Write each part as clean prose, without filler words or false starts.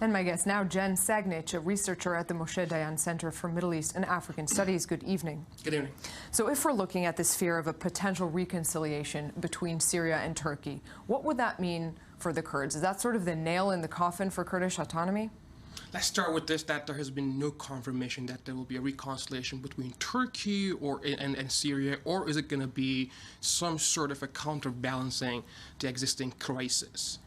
And my guest now, Ceng Sagnic, a researcher at the Moshe Dayan Center for Middle East and African Studies. Good evening. Good evening. So if we're looking at this fear of a potential reconciliation between Syria and Turkey, what would that mean for the Kurds? Is that sort of the nail in the coffin for Kurdish autonomy? Let's start with this, that there has been no confirmation that there will be a reconciliation between Turkey and Syria, or is it going to be some sort of a counterbalancing the existing crisis?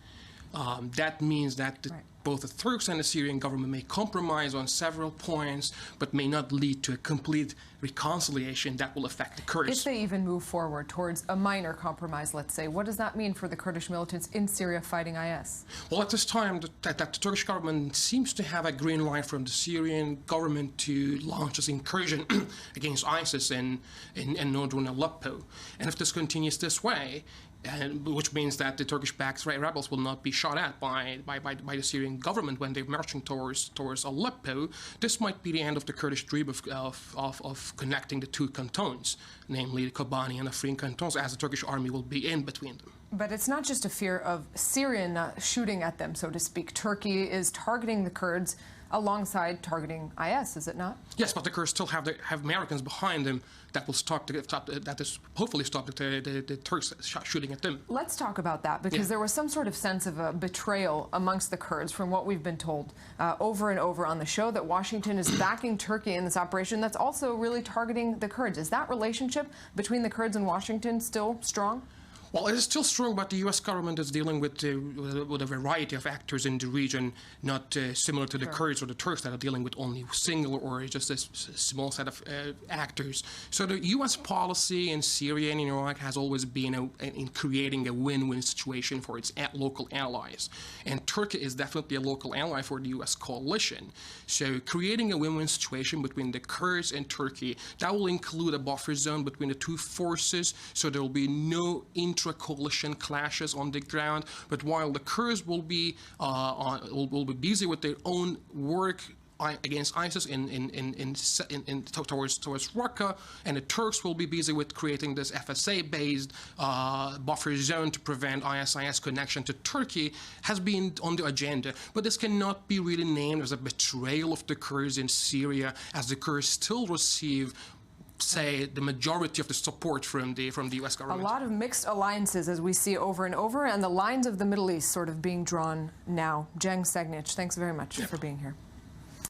That means that both the Turks and the Syrian government may compromise on several points, but may not lead to a complete reconciliation that will affect the Kurds. If they even move forward towards a minor compromise, let's say, what does that mean for the Kurdish militants in Syria fighting IS? Well, at this time, the Turkish government seems to have a green light from the Syrian government to launch this incursion against ISIS in northern Aleppo. And if this continues this way, which means that the Turkish-backed rebels will not be shot at by the Syrian government when they're marching towards Aleppo, this might be the end of the Kurdish dream of connecting the two cantons, namely the Kobani and Afrin cantons, as the Turkish army will be in between them. But it's not just a fear of Syrian shooting at them, so to speak. Turkey is targeting the Kurds alongside targeting IS, is it not? Yes, but the Kurds still have Americans behind them that will hopefully stop the Turks shooting at them. Let's talk about that, because there was some sort of sense of a betrayal amongst the Kurds from what we've been told over and over on the show, that Washington is backing Turkey in this operation that's also really targeting the Kurds. Is that relationship between the Kurds and Washington still strong? Well, it is still strong, but the U.S. government is dealing with a variety of actors in the region, not similar to the Kurds or the Turks that are dealing with only single or just a small set of actors. So the U.S. policy in Syria and in Iraq has always been in creating a win-win situation for its local allies. And Turkey is definitely a local ally for the U.S. coalition. So creating a win-win situation between the Kurds and Turkey, that will include a buffer zone between the two forces, so there will be no intra-coalition clashes on the ground. But while the Kurds will be busy with their own work against ISIS towards Raqqa, and the Turks will be busy with creating this FSA-based buffer zone to prevent ISIS connection to Turkey, has been on the agenda. But this cannot be really named as a betrayal of the Kurds in Syria, as the Kurds still receive, say, the majority of the support from the U.S. government. A lot of mixed alliances, as we see over and over, and the lines of the Middle East sort of being drawn now. Ceng Sagnic, thanks very much for being here.